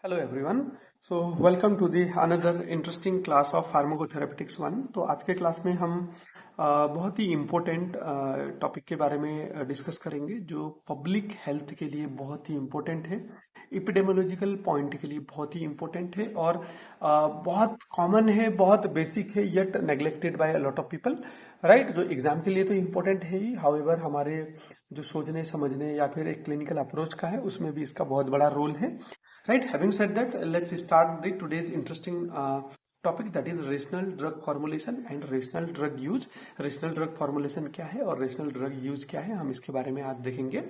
Hello everyone. So welcome to the another interesting class of pharmacotherapeutics 1। तो आज के class में हम बहुत ही इम्पोर्टेंट टॉपिक के बारे में डिस्कस करेंगे जो पब्लिक हेल्थ के लिए बहुत ही इम्पोर्टेंट है, एपिडेमियोलॉजिकल पॉइंट के लिए बहुत ही इम्पोर्टेंट है और बहुत कॉमन है, बहुत बेसिक है, yet neglected by a lot of people, right. जो एग्जाम के लिए तो इम्पोर्टेंट है ही, हाउएवर हमारे जो सोचने समझने या फिर एक क्लिनिकल अप्रोच का है उसमें भी इसका बहुत बड़ा रोल है, right. Having said that, let's start the today's interesting topic, that is rational drug formulation and rational drug use. rational drug formulation क्या है और rational drug use क्या है, हम इसके बारे में आज देखेंगे।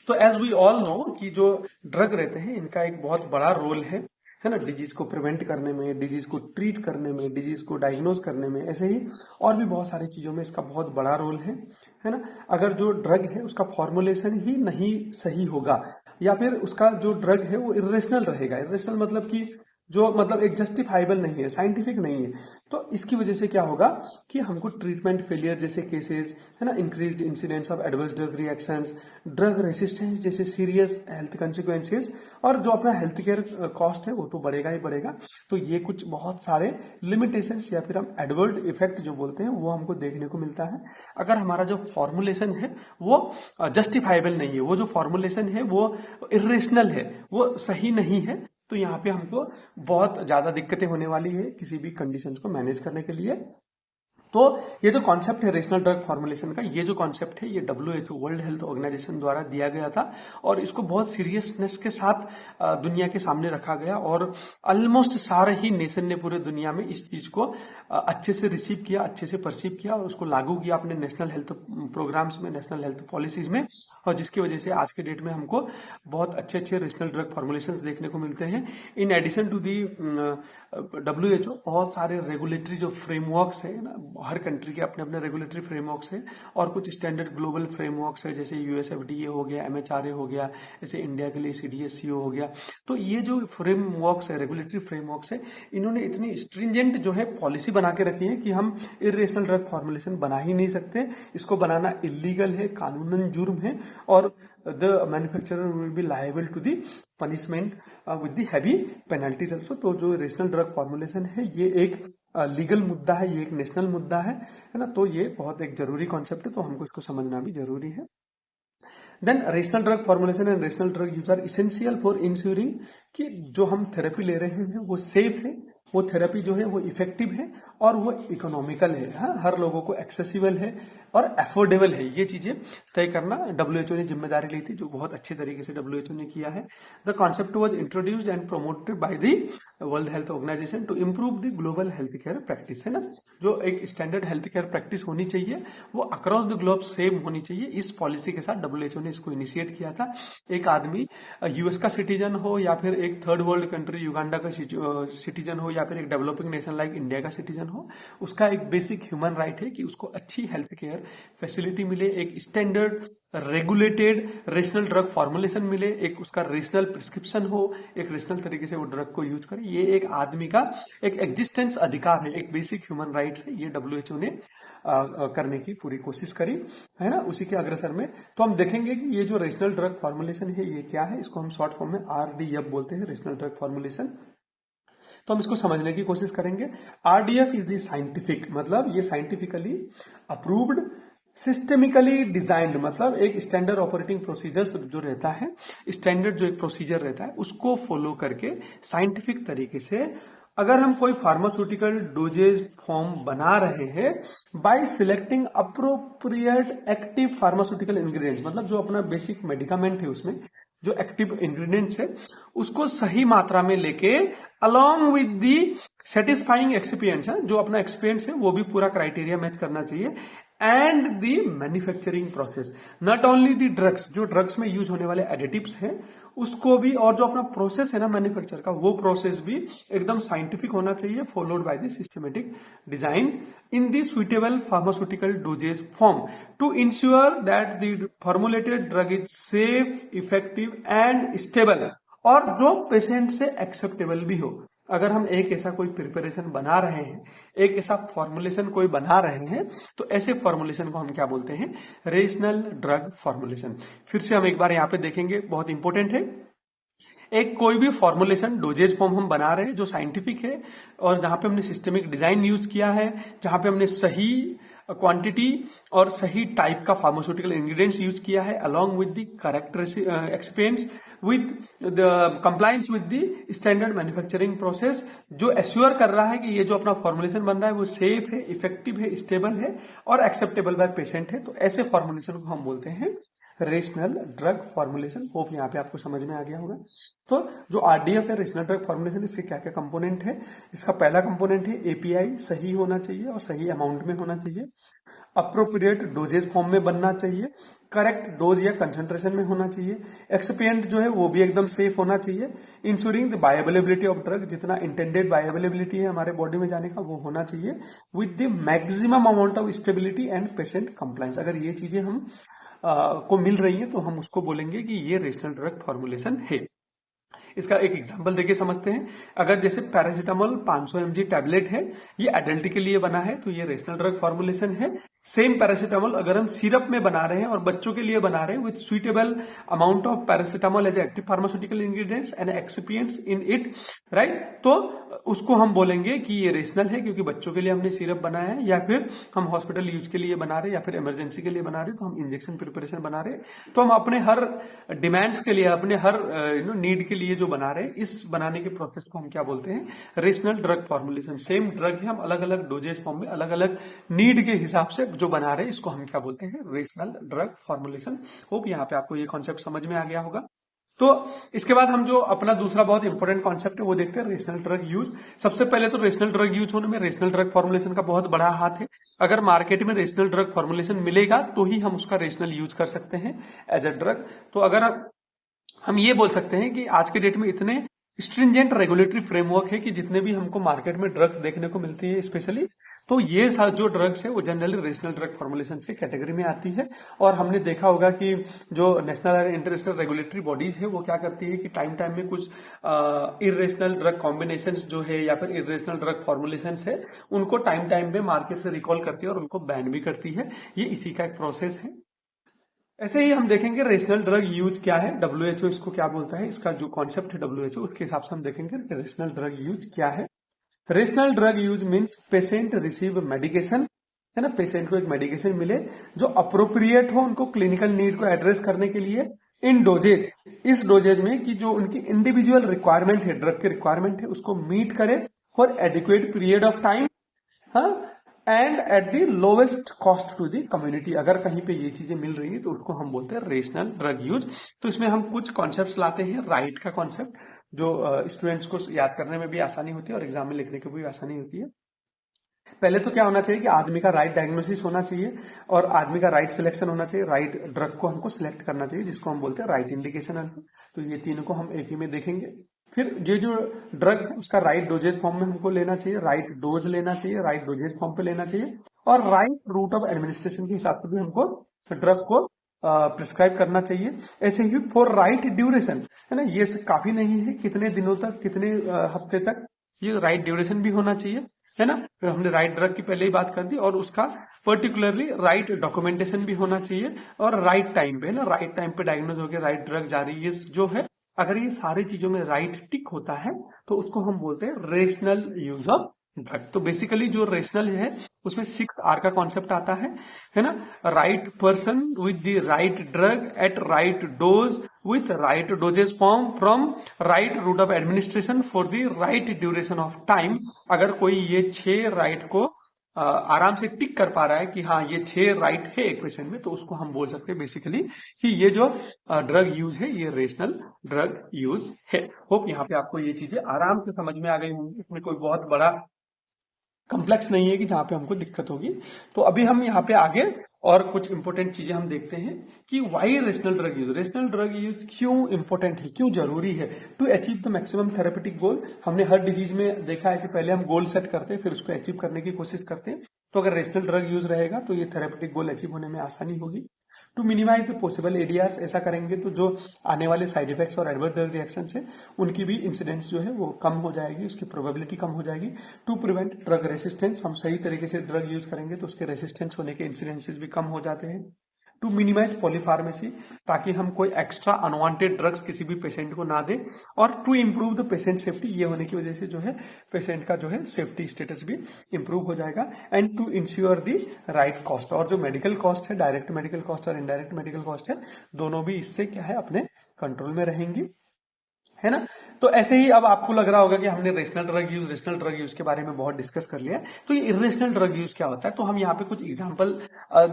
तो एज वी ऑल नो कि जो ड्रग रहते हैं इनका एक बहुत बड़ा रोल है ना, डिजीज को प्रिवेंट करने में, डिजीज को ट्रीट करने में, डिजीज को डायग्नोज करने में, ऐसे ही और भी बहुत सारी चीजों में इसका बहुत बड़ा रोल है ना। अगर जो ड्रग है उसका फॉर्मुलेशन ही नहीं सही होगा या फिर उसका जो ड्रग है वो इरेशनल रहेगा, इरेशनल मतलब कि जो मतलब एक जस्टिफाइबल नहीं है, साइंटिफिक नहीं है, तो इसकी वजह से क्या होगा कि हमको ट्रीटमेंट फेलियर जैसे केसेस है ना, increased incidence of adverse drug reactions, drug resistance जैसे सीरियस हेल्थ कंसिक्वेंसेस और जो अपना हेल्थ केयर कॉस्ट है वो तो बढ़ेगा ही बढ़ेगा। तो ये कुछ बहुत सारे लिमिटेशंस या फिर हम एडवर्स इफेक्ट जो बोलते हैं वो हमको देखने को मिलता है अगर हमारा जो फॉर्मुलेशन है वो जस्टिफाइबल नहीं है, वो जो फॉर्मुलेशन है वो इरेशनल है, वो सही नहीं है। तो यहाँ पे हमको बहुत ज्यादा दिक्कतें होने वाली है किसी भी कंडीशन को मैनेज करने के लिए। तो ये जो कॉन्सेप्ट है रेशनल ड्रग फॉर्मुलेशन का, ये जो कॉन्सेप्ट है ये WHO वर्ल्ड हेल्थ ऑर्गेनाइजेशन द्वारा दिया गया था और इसको बहुत सीरियसनेस के साथ दुनिया के सामने रखा गया और ऑलमोस्ट सारे ही नेशन ने पूरे दुनिया में इस चीज को अच्छे से रिसीव किया, अच्छे से परसीव किया और उसको लागू किया अपने नेशनल हेल्थ प्रोग्राम्स में, नेशनल हेल्थ पॉलिसीज में, और जिसकी वजह से आज के डेट में हमको बहुत अच्छे अच्छे रेशनल ड्रग फॉर्मुलेशंस देखने को मिलते हैं। In addition to the WHO बहुत सारे रेगुलेटरी जो फ्रेमवर्क्स है ना, हर कंट्री के अपने अपने रेगुलेटरी फ्रेमवर्क्स है और कुछ स्टैंडर्ड ग्लोबल फ्रेमवर्क्स है, जैसे US FDA हो गया, MHRA हो गया, जैसे इंडिया के लिए CDSCO हो गया। तो ये जो फ्रेमवर्क्स है, रेगुलेटरी फ्रेमवर्क्स है, इन्होंने इतनी स्ट्रिंजेंट जो है पॉलिसी बना के रखी है कि हम इरेशनल ड्रग फॉर्मुलेशन बना ही नहीं सकते, इसको बनाना इलीगल है, कानूनन जुर्म है और the manufacturer will be liable to the punishment with the heavy penalties also. तो जो रेशनल ड्रग फॉर्मुलेशन है ये एक लीगल मुद्दा है, ये एक नेशनल मुद्दा है ना। तो ये बहुत एक जरूरी कॉन्सेप्ट है, तो हमको इसको समझना भी जरूरी है। Then rational drug formulation and rational drug use are essential for ensuring कि जो हम थेरेपी ले रहे हैं वो सेफ है, वो थेरेपी जो है वो इफेक्टिव है और वो इकोनॉमिकल है, हाँ, हर लोगों को एक्सेसिबल है और अफोर्डेबल है। ये चीजें तय करना WHO ने जिम्मेदारी ली थी, जो बहुत अच्छे तरीके से WHO ने किया है। The concept was introduced and promoted by the World Health Organization to improve the global health care practice, है ना। जो एक स्टैंडर्ड हेल्थ केयर प्रैक्टिस होनी चाहिए वो अक्रॉस द ग्लोब सेम होनी चाहिए। इस पॉलिसी के साथ WHO ने इसको इनिशिएट किया था। एक आदमी US का सिटीजन हो या फिर एक थर्ड वर्ल्ड कंट्री युगांडा का सिटीजन हो या फिर एक डेवलपिंग नेशन लाइक इंडिया का सिटीजन हो, उसका एक बेसिक ह्यूमन राइट है कि उसको अच्छी हेल्थ केयर फैसिलिटी मिले, एक standard regulated rational drug formulation मिले, एक उसका रेशनल प्रिस्क्रिप्शन हो, एक रेशनल तरीके से वो ड्रग को यूज करे। ये एक आदमी का एक एग्जिस्टेंस अधिकार है, एक बेसिक ह्यूमन राइट है। ये WHO ने करने की पूरी कोशिश करी, है ना, उसी के अग्रसर में। तो हम देखेंगे कि ये जो रेशनल ड्रग फॉर्मुलेशन है ये क्या है, इसको हम शॉर्ट फॉर्म में RDF बोलते हैं, रेशनल ड्रग फॉर्मुलेशन। तो हम इसको समझने की कोशिश करेंगे। RDF इज द साइंटिफिक, मतलब ये साइंटिफिकली अप्रूव्ड, सिस्टमिकली डिजाइंड, मतलब एक स्टैंडर्ड ऑपरेटिंग प्रोसीजर जो रहता है, स्टैंडर्ड जो एक प्रोसीजर रहता है उसको फॉलो करके साइंटिफिक तरीके से अगर हम कोई फार्मास्यूटिकल डोजेज फॉर्म बना रहे हैं bye selecting appropriate active pharmaceutical ingredient, मतलब जो अपना बेसिक मेडिकामेंट है उसमें जो एक्टिव इंग्रेडिएंट्स है उसको सही मात्रा में लेके along with the satisfying experience है, जो अपना एक्सपीरियंस है वो भी पूरा क्राइटेरिया मैच करना चाहिए, and the manufacturing process, not only the drugs, जो ड्रग्स में यूज होने वाले एडिटिव्स हैं उसको भी, और जो अपना प्रोसेस है ना मैन्युफैक्चर का, वो प्रोसेस भी एकदम साइंटिफिक होना चाहिए, followed by the systematic design in the suitable pharmaceutical dosage form to ensure that the formulated drug is safe, effective and stable, और जो पेशेंट से एक्सेप्टेबल भी हो। अगर हम एक ऐसा कोई प्रिपरेशन बना रहे हैं, एक ऐसा फॉर्मुलेशन कोई बना रहे हैं, तो ऐसे फॉर्मुलेशन को हम क्या बोलते हैं, रेशनल ड्रग फॉर्मुलेशन। फिर से हम एक बार यहाँ पे देखेंगे, बहुत इंपॉर्टेंट है। एक कोई भी फॉर्मुलेशन डोजेज फॉर्म हम बना रहे हैं जो साइंटिफिक है और जहां पे हमने सिस्टमिक डिजाइन यूज किया है, जहां पे हमने सही क्वांटिटी और सही टाइप का फार्मास्यूटिकल इंग्रेडिएंट्स यूज किया है along with the correct experience with the compliance with the standard manufacturing process, जो एश्योर कर रहा है कि ये जो अपना फॉर्मुलेशन बन रहा है वो सेफ है, इफेक्टिव है, स्टेबल है और एक्सेप्टेबल बाय पेशेंट है। तो ऐसे फॉर्मुलेशन को हम बोलते हैं रेशनल ड्रग फॉर्मुलेशन। होप यहाँ पे आपको समझ में आ गया होगा। तो जो आरडीएफ है, रेशनल ड्रग फॉर्मुलेशन, इसके क्या क्या कंपोनेंट है। इसका पहला कंपोनेंट है एपीआई सही होना चाहिए और सही अमाउंट में होना चाहिए, अप्रोप्रिएट डोजेज फॉर्म में बनना चाहिए, करेक्ट डोज या कंसंट्रेशन में होना चाहिए, एक्सपेरिएंट जो है वो भी एकदम सेफ होना चाहिए, ensuring the bioavailability of drug, जितना इंटेंडेड बायोअवेलेबिलिटी है हमारे बॉडी में जाने का वो होना चाहिए, with the maximum amount of stability and patient compliance. अगर ये चीजें हम को मिल रही है तो हम उसको बोलेंगे कि ये रेशनल ड्रग फॉर्मुलेशन है। इसका एक एग्जांपल देके समझते हैं। अगर जैसे पैरासीटामोल 500 mg टैबलेट है, ये एडल्ट के लिए बना है तो ये रेशनल ड्रग फॉर्मुलेशन है। सेम पैरासीटामोल अगर हम सिरप में बना रहे हैं और बच्चों के लिए बना रहे हैं with suitable amount of paracetamol as active pharmaceutical ingredients and excipients in it, right, तो उसको हम बोलेंगे कि ये रेशनल है क्योंकि बच्चों के लिए हमने सिरप बनाया है, या फिर हम हॉस्पिटल यूज के लिए बना रहे हैं, या फिर इमरजेंसी के लिए बना रहे हैं तो हम इंजेक्शन प्रिपरेशन बना रहे हैं। तो हम अपने हर डिमांड्स के लिए, अपने हर नीड के लिए जो बना रहे हैं, इस बनाने के प्रोसेस को हम क्या बोलते हैं, rational drug formulation. Same drug है, हम अलग अलग डोजेज फॉर्म में अलग अलग नीड के हिसाब से जो बना रहे हैं, इसको हम क्या बोलते हैं, रेशनल ड्रग फॉर्मुलेशन। होप यहाँ पे आपको ये कॉन्सेप्ट समझ में आ गया होगा। तो इसके बाद हम जो अपना दूसरा बहुत इंपॉर्टेंट कॉन्सेप्ट है वो देखते हैं, रेशनल ड्रग यूज। सबसे पहले तो रेशनल ड्रग यूज होने में रेशनल ड्रग फॉर्मुलेशन का बहुत बड़ा हाथ है। अगर मार्केट में रेशनल ड्रग फॉर्मुलेशन मिलेगा तो ही हम उसका रेशनल यूज कर सकते हैं एज अ ड्रग। तो अगर हम ये बोल सकते हैं कि आज के डेट में इतने स्ट्रिंजेंट रेगुलेटरी फ्रेमवर्क है कि जितने भी हमको मार्केट में ड्रग्स देखने को मिलती है स्पेशली, तो ये जो ड्रग्स है वो जनरली रेशनल ड्रग फॉर्मुलेशन के कैटेगरी में आती है। और हमने देखा होगा कि जो नेशनल और इंटरनेशनल रेगुलेटरी बॉडीज है वो क्या करती है कि टाइम टाइम में कुछ इरेशनल ड्रग कॉम्बिनेशन जो है या फिर इरेशनल ड्रग फॉर्मुलेशन है उनको टाइम टाइम में मार्केट से रिकॉल करती है और उनको बैन भी करती है। ये इसी का एक प्रोसेस है। ऐसे ही हम देखेंगे रेशनल ड्रग यूज क्या है, डब्ल्यूएचओ इसको क्या बोलता है, इसका जो कॉन्सेप्ट है डब्ल्यूएचओ उसके हिसाब से हम देखेंगे रेशनल ड्रग यूज क्या है। Rational drug use means patient receive medication, है ना, पेशेंट को एक मेडिकेशन मिले जो अप्रोप्रिएट हो उनको क्लिनिकल नीड को एड्रेस करने के लिए, इन डोजेज, इस डोजेज में कि जो उनकी इंडिविजुअल रिक्वायरमेंट है, ड्रग के रिक्वायरमेंट है उसको मीट करे for adequate period of time, हाँ, and at the lowest cost to the community. अगर कहीं पे ये चीजें मिल रही है तो उसको हम बोलते हैं रेशनल ड्रग यूज। तो इसमें हम कुछ कॉन्सेप्ट्स लाते हैं। राइट का कॉन्सेप्ट जो स्टूडेंट्स को याद करने में भी आसानी होती है और एग्जाम में लिखने की भी आसानी होती है। पहले तो क्या होना चाहिए कि आदमी का राइट डायग्नोसिस होना चाहिए और आदमी का राइट सिलेक्शन होना चाहिए, राइट ड्रग को हमको सिलेक्ट करना चाहिए जिसको हम बोलते हैं राइट इंडिकेशन। तो ये तीनों को हम एक ही में देखेंगे। फिर ये जो ड्रग है उसका राइट डोजेज फॉर्म में हमको लेना चाहिए, राइट डोज लेना चाहिए, राइट डोजेज फॉर्म पे लेना चाहिए और राइट रूट ऑफ एडमिनिस्ट्रेशन के हिसाब से भी हमको ड्रग को प्रिस्क्राइब करना चाहिए। ऐसे ही फॉर राइट ड्यूरेशन, है ना, ये काफी नहीं है, कितने दिनों तक, कितने हफ्ते तक, ये राइट ड्यूरेशन भी होना चाहिए, है ना। फिर हमने राइट ड्रग की पहले ही बात कर दी और उसका पर्टिकुलरली राइट डॉक्यूमेंटेशन भी होना चाहिए और राइट टाइम पे, है ना, राइट टाइम पे डायग्नोज हो गया, राइट ड्रग जा रही है जो है। अगर ये सारी चीजों में राइट टिक होता है तो उसको हम बोलते हैं रेशनल यूज ऑफ ड्रग। तो बेसिकली जो रेशनल है उसमें 6R का कॉन्सेप्ट आता है ना, right person with the right drug at right dose with right dosage form from right route of administration for the right duration of time. अगर कोई ये 6 राइट को आराम से टिक कर पा रहा है कि हाँ ये 6 राइट है इक्वेशन में, तो उसको हम बोल सकते हैं बेसिकली कि ये जो ड्रग यूज है ये रेशनल ड्रग यूज है। होप यहाँ पे आपको ये चीजें आराम से समझ में आ गई होंगी, इसमें कोई बहुत बड़ा कॉम्प्लेक्स नहीं है कि जहां पे हमको दिक्कत होगी। तो अभी हम यहाँ पे आगे और कुछ इंपॉर्टेंट चीजें हम देखते हैं कि why rational drug use, rational drug use क्यों इंपॉर्टेंट है, क्यों जरूरी है to achieve the maximum therapeutic goal. हमने हर डिजीज में देखा है कि पहले हम गोल सेट करते हैं फिर उसको अचीव करने की कोशिश करते हैं। तो अगर रेशनल ड्रग यूज रहेगा तो ये थेरेपेटिक गोल अचीव होने में आसानी होगी। टू मिनिमाइज द पॉसिबल एडीआर्स, ऐसा करेंगे तो जो आने वाले साइड इफेक्ट्स और एडवर्स ड्रग रिएक्शन है उनकी भी इंसिडेंस जो है वो कम हो जाएगी, उसकी प्रोबेबिलिटी कम हो जाएगी। टू प्रिवेंट ड्रग रेसिस्टेंस, हम सही तरीके से ड्रग यूज करेंगे तो उसके रेसिस्टेंस होने के इंसिडेंसेस भी कम हो जाते हैं। टू मिनिमाइज पॉलीफार्मेसी, ताकि हम कोई एक्स्ट्रा अनवांटेड ड्रग्स किसी भी पेशेंट को ना दे, और to improve the patient safety, ये होने की वजह से जो है पेशेंट का जो है सेफ्टी स्टेटस भी इम्प्रूव हो जाएगा, and to ensure the right cost, और जो मेडिकल कॉस्ट है, डायरेक्ट मेडिकल कॉस्ट और इनडायरेक्ट मेडिकल कॉस्ट है, दोनों भी इससे क्या है अपने कंट्रोल में रहेंगी, है ना। तो ऐसे ही अब आपको लग रहा होगा कि हमने रेशनल ड्रग यूज के बारे में बहुत डिस्कस कर लिया है, तो ये इरेशनल ड्रग यूज क्या होता है, तो हम यहाँ पे कुछ एग्जांपल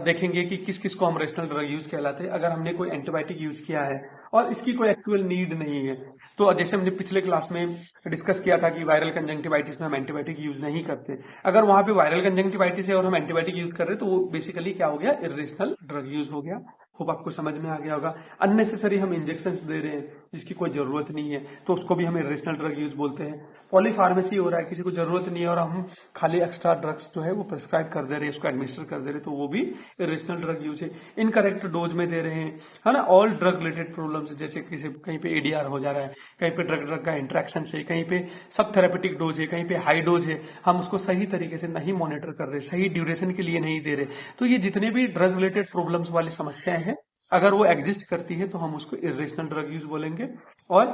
देखेंगे कि किस किस को हम रेशनल ड्रग यूज कहलाते हैं। अगर हमने कोई एंटीबायोटिक यूज किया है और इसकी कोई एक्चुअल नीड नहीं है, तो जैसे हमने पिछले क्लास में डिस्कस किया था कि वायरल कंजंक्टिवाइटिस में हम एंटीबायोटिक यूज नहीं करते, अगर वहां पे वायरल कंजंक्टिवाइटिस है और हम एंटीबायोटिक यूज कर रहे हैं, तो वो बेसिकली क्या हो गया, इरेशनल ड्रग यूज हो गया। होप आपको समझ में आ गया होगा। अननेसेसरी हम इंजेक्शंस दे रहे हैं जिसकी कोई जरूरत नहीं है, तो उसको भी हम इरेशनल ड्रग यूज बोलते हैं। पॉलीफार्मेसी हो रहा है, किसी को जरूरत नहीं है और हम खाली एक्स्ट्रा ड्रग्स जो है वो प्रिस्क्राइब कर दे रहे हैं, उसको एडमिनिस्टर कर दे रहे हैं, तो वो भी इरेशनल ड्रग यूज है। इनकरेक्ट डोज में दे रहे हैं, है ना। ऑल ड्रग रिलेटेड प्रॉब्लम्स, जैसे किसी कहीं पे एडीआर हो जा रहा है, कहीं पे ड्रग ड्रग का इंट्रैक्शन से, कहीं पे सब थेरेपेटिक डोज है, कहीं पे हाई डोज है, हम उसको सही तरीके से नहीं मॉनिटर कर रहे, सही ड्यूरेशन के लिए नहीं दे रहे, तो ये जितने भी ड्रग रिलेटेड प्रॉब्लम्स वाली समस्याएं हैं, अगर वो एग्जिस्ट करती है तो हम उसको इरेशनल ड्रग यूज बोलेंगे। और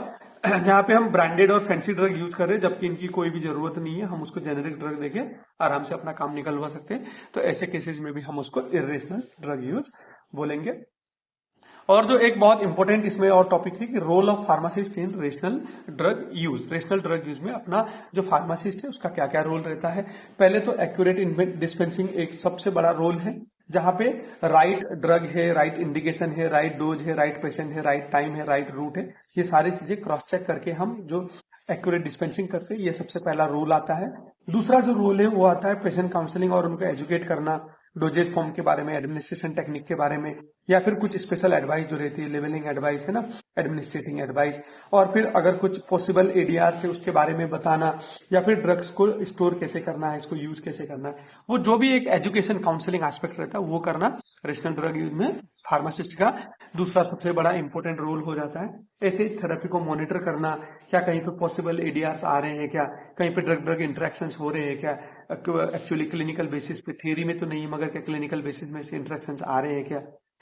जहां पे हम ब्रांडेड और फैंसी ड्रग यूज कर रहे हैं जबकि इनकी कोई भी जरूरत नहीं है, हम उसको जेनेरिक ड्रग देके आराम से अपना काम निकलवा सकते हैं, तो ऐसे केसेस में भी हम उसको इरेशनल ड्रग यूज बोलेंगे। और जो एक बहुत इंपॉर्टेंट इसमें और टॉपिक है कि role of pharmacist in rational drug use. Rational drug use में अपना जो फार्मासिस्ट है उसका क्या क्या रोल रहता है। पहले तो एक्यूरेट डिस्पेंसिंग एक सबसे बड़ा रोल है, जहां पे राइट ड्रग है, राइट इंडिकेशन है, राइट डोज है, राइट पेशेंट है, राइट टाइम है, राइट रूट है, ये सारी चीजें क्रॉस चेक करके हम जो एक्यूरेट डिस्पेंसिंग करते हैं, ये सबसे पहला रोल आता है। दूसरा जो रोल है वो आता है पेशेंट काउंसलिंग और उनको एजुकेट करना, डोजेज फॉर्म के बारे में, एडमिनिस्ट्रेशन टेक्निक के बारे में, या फिर कुछ स्पेशल एडवाइस जो रहती है, लेवलिंग एडवाइस है ना, एडमिनिस्ट्रेटिंग एडवाइस, और फिर अगर कुछ पॉसिबल एडीआर से उसके बारे में बताना, या फिर ड्रग्स को स्टोर कैसे करना है, इसको यूज कैसे करना है, वो जो भी एक एजुकेशन काउंसलिंग एस्पेक्ट रहता है वो करना रेशनल ड्रग यूज में फार्मासिस्ट का दूसरा सबसे बड़ा इंपॉर्टेंट रोल हो जाता है। ऐसे थेरेपी को मॉनिटर करना, क्या कहीं पे पॉसिबल एडीआर आ रहे हैं, क्या कहीं पे ड्रग ड्रग इंटरेक्शन हो रहे हैं, क्या एक्चुअली क्लिनिकल बेसिस पे, थियरी में तो नहीं मगर क्या क्लिनिकल बेसिस में से इंटरेक्शन आ रहे हैं क्या,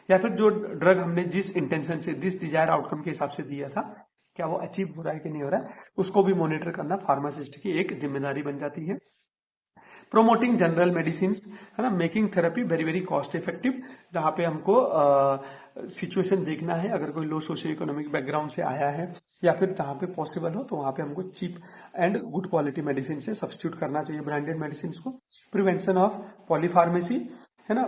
या फिर जो ड्रग हमने जिस इंटेंशन से, जिस डिजायर आउटकम के हिसाब से दिया था, क्या वो अचीव हो रहा है कि नहीं हो रहा है, उसको भी मॉनिटर करना फार्मासिस्ट की एक जिम्मेदारी बन जाती है। प्रोमोटिंग जनरल मेडिसिन, है ना, making therapy very very cost effective, जहां पे हमको सिचुएशन देखना है, अगर कोई लो सोशियो इकोनॉमिक बैकग्राउंड से आया है, या फिर जहां पे पॉसिबल हो तो वहां पे हमको cheap and good quality medicine से सब्स्टिट्यूट करना चाहिए ब्रांडेड मेडिसिन को। प्रिवेंशन ऑफ पॉलीफार्मेसी, है ना,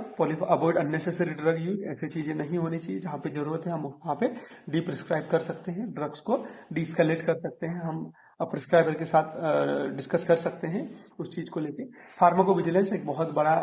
अवॉइड अननेसेसरी ड्रग यूज, ऐसी चीजें नहीं होनी चाहिए, जहां पे जरूरत है हम वहां पे डी प्रिस्क्राइब कर सकते हैं, ड्रग्स को डिस्केलेट कर सकते हैं, हम प्रिस्क्राइबर के साथ डिस्कस कर सकते हैं उस चीज को लेके। फार्माकोविजिलेंस एक बहुत बड़ा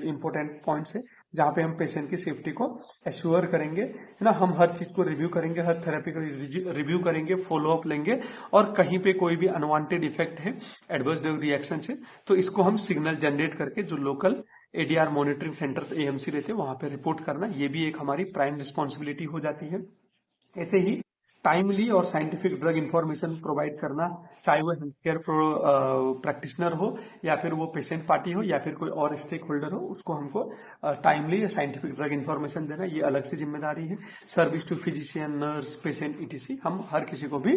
इंपॉर्टेंट पॉइंट है, जहां पे हम पेशेंट की सेफ्टी को एश्योर करेंगे, है ना, हम हर चीज को रिव्यू करेंगे, हर थेरेपी को रिव्यू करेंगे, फॉलो अप लेंगे, और कहीं पे कोई भी अनवांटेड इफेक्ट है, एडवर्स रिएक्शन है, तो इसको हम सिग्नल जनरेट करके जो local ADR monitoring centre AMC रहते हैं वहां पे रिपोर्ट करना, ये भी एक हमारी प्राइम रिस्पॉन्सिबिलिटी हो जाती है। ऐसे ही टाइमली और साइंटिफिक ड्रग इंफॉर्मेशन प्रोवाइड करना, चाहे वो हेल्थ केयर प्रैक्टिशनर हो, या फिर वो पेशेंट पार्टी हो, या फिर कोई और स्टेक होल्डर हो, उसको हमको टाइमली या साइंटिफिक ड्रग इंफॉर्मेशन देना, ये अलग से जिम्मेदारी है। Service to physician, nurse, patient ETC, हम हर किसी को भी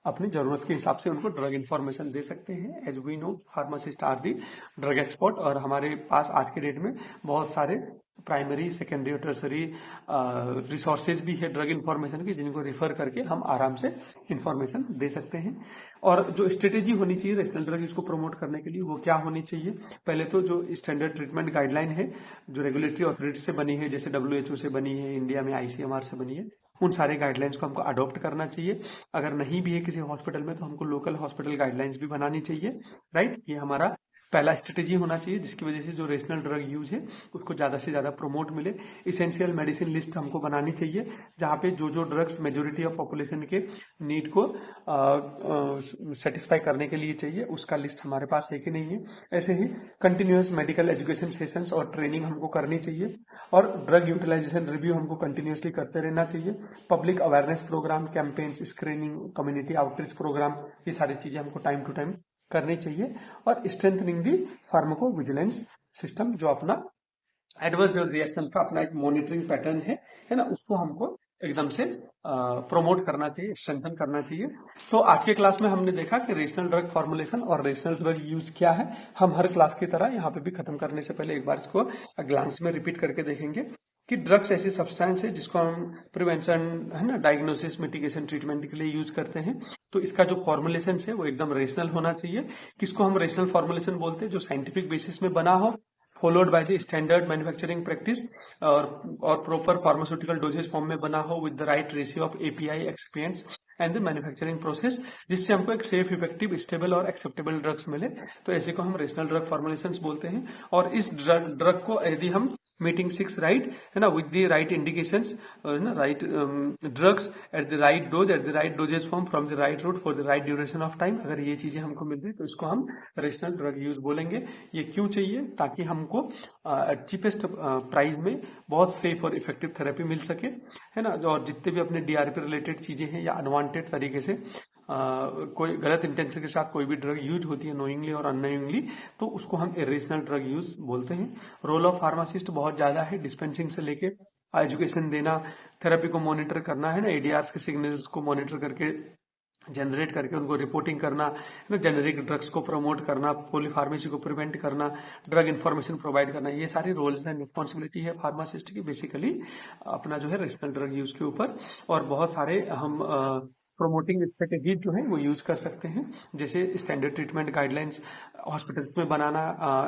अपनी जरूरत के हिसाब से उनको ड्रग इंफॉर्मेशन दे सकते हैं। As we know pharmacist are the drug expert, और हमारे पास आज के डेट में बहुत सारे प्राइमरी, सेकेंडरी और टर्सरी रिसोर्सेज भी है ड्रग इंफॉर्मेशन की, जिनको रिफर करके हम आराम से इंफॉर्मेशन दे सकते हैं। और जो स्ट्रेटेजी होनी चाहिए रेशनल ड्रग इसको प्रमोट करने के लिए, वो क्या होनी चाहिए। पहले तो जो स्टैंडर्ड ट्रीटमेंट गाइडलाइन है जो रेगुलेटरी अथॉरिटी से बनी है, जैसे WHO से बनी है, इंडिया में ICMR से बनी है, उन सारे गाइडलाइंस को हमको अडॉप्ट करना चाहिए। अगर नहीं भी है किसी हॉस्पिटल में तो हमको लोकल हॉस्पिटल गाइडलाइंस भी बनानी चाहिए, राइट। ये हमारा पहला स्ट्रेटेजी होना चाहिए, जिसकी वजह से जो रेशनल ड्रग यूज है उसको ज्यादा से ज्यादा प्रमोट मिले। इसेंशियल मेडिसिन लिस्ट हमको बनानी चाहिए, जहां पे जो जो ड्रग्स मेजोरिटी ऑफ पॉपुलेशन के नीड को सेटिस्फाई करने के लिए चाहिए, उसका लिस्ट हमारे पास है कि नहीं है। ऐसे ही कंटिन्यूअस मेडिकल एजुकेशन सेशंस और ट्रेनिंग हमको करनी चाहिए, और ड्रग यूटिलाइजेशन रिव्यू हमको कंटिन्यूअसली करते रहना चाहिए। Public awareness program, campaigns, screening, community outreach program, ये सारी चीजें हमको टाइम टू टाइम करनी चाहिए। और स्ट्रेंथनिंग दी फार्माकोविजिलेंस सिस्टम, जो अपना एडवर्स रिएक्शन का अपना एक मॉनिटरिंग पैटर्न है ना, उसको हमको एकदम से प्रमोट करना चाहिए, स्ट्रेंथन करना चाहिए। तो आज के क्लास में हमने देखा कि रेशनल ड्रग फॉर्मुलेशन और रेशनल ड्रग यूज क्या है। हम हर क्लास की तरह यहाँ पे भी खत्म करने से पहले एक बार इसको ग्लांस में रिपीट करके देखेंगे कि ड्रग्स ऐसी सब्सटेंस है जिसको हम प्रिवेंशन, है ना, डायग्नोसिस, मिटिगेशन, ट्रीटमेंट के लिए यूज करते हैं। तो इसका जो फॉर्मुलेशन है वो एकदम रेशनल होना चाहिए। किसको हम रेशनल फॉर्मुलेशन बोलते हैं? जो साइंटिफिक बेसिस में बना हो, followed by the standard manufacturing practice और proper pharmaceutical dosage form में बना हो with the right ratio of API excipients and the manufacturing process, जिससे हमको एक सेफ, इफेक्टिव, स्टेबल और एक्सेप्टेबल ड्रग्स मिले। तो ऐसे को हम रेशनल ड्रग फॉर्मुलेशंस बोलते हैं। और इस ड्रग को यदि हम मीटिंग 6 राइट, है ना, विद द राइट इंडिकेशंस, ना, right drugs at the right dose, at the right dosage form, from the right route, for the right duration of time, अगर ये चीजें हमको मिल रही तो इसको हम रेशनल ड्रग यूज बोलेंगे। ये क्यों चाहिए? ताकि हमको चीपेस्ट प्राइस में बहुत सेफ और इफेक्टिव थेरेपी मिल सके, है ना। और जितने भी अपने डीआरपी रिलेटेड चीजें हैं या अनवांटेड तरीके से कोई गलत इंटेंशन के साथ कोई भी ड्रग यूज होती है नोइंगली और अननोइंगली, तो उसको हम इरेशनल ड्रग यूज बोलते हैं। रोल ऑफ फार्मासिस्ट बहुत ज्यादा है, डिस्पेंसिंग से लेके एजुकेशन देना, थेरेपी को मॉनिटर करना, है ना, एडीआरस के सिग्नल्स को मॉनिटर करके, जनरेट करके उनको रिपोर्टिंग करना, है ना, जेनेरिक ड्रग्स को प्रमोट करना, पॉलीफार्मेसी को प्रिवेंट करना, ड्रग इन्फॉर्मेशन प्रोवाइड करना, ये सारी रोल्स एंड रिस्पॉन्सिबिलिटी है फार्मासिस्ट की बेसिकली अपना जो है रेशनल ड्रग यूज के ऊपर। और बहुत सारे हम प्रोमोटिंग स्ट्रेटेजीज जो है वो यूज कर सकते हैं, जैसे स्टैंडर्ड ट्रीटमेंट गाइडलाइंस हॉस्पिटल्स में बनाना,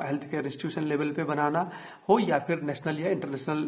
हेल्थ केयर इंस्टीट्यूशन लेवल पे बनाना हो, या फिर नेशनल या इंटरनेशनल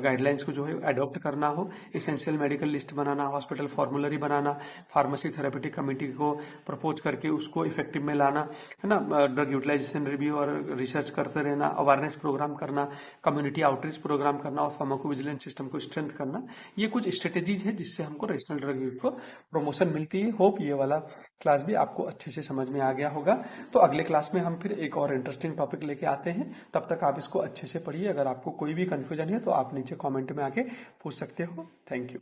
गाइडलाइंस को जो है अडॉप्ट करना हो, एसेंशियल मेडिकल लिस्ट बनाना, हॉस्पिटल फॉर्मुलरी बनाना, फार्मेसी थेरेपेटिक कमेटी को प्रपोज करके उसको इफेक्टिव में लाना, है ना, ड्रग यूटिलाइजेशन रिव्यू और रिसर्च करते रहना, अवेयरनेस प्रोग्राम करना, कम्युनिटी आउटरीच प्रोग्राम करना और फार्माकोविजिलेंस सिस्टम को स्ट्रेंथ करना। ये कुछ स्ट्रेटेजीज है जिससे हमको रेशनल ड्रग यूज को प्रमोशन मिलती है। होप ये वाला क्लास भी आपको अच्छे से समझ में आ गया होगा। तो अगले क्लास में हम फिर एक और इंटरेस्टिंग टॉपिक लेके आते हैं, तब तक आप इसको अच्छे से पढ़िए। अगर आपको कोई भी कंफ्यूजन है तो आप नीचे कमेंट में आके पूछ सकते हो। Thank you.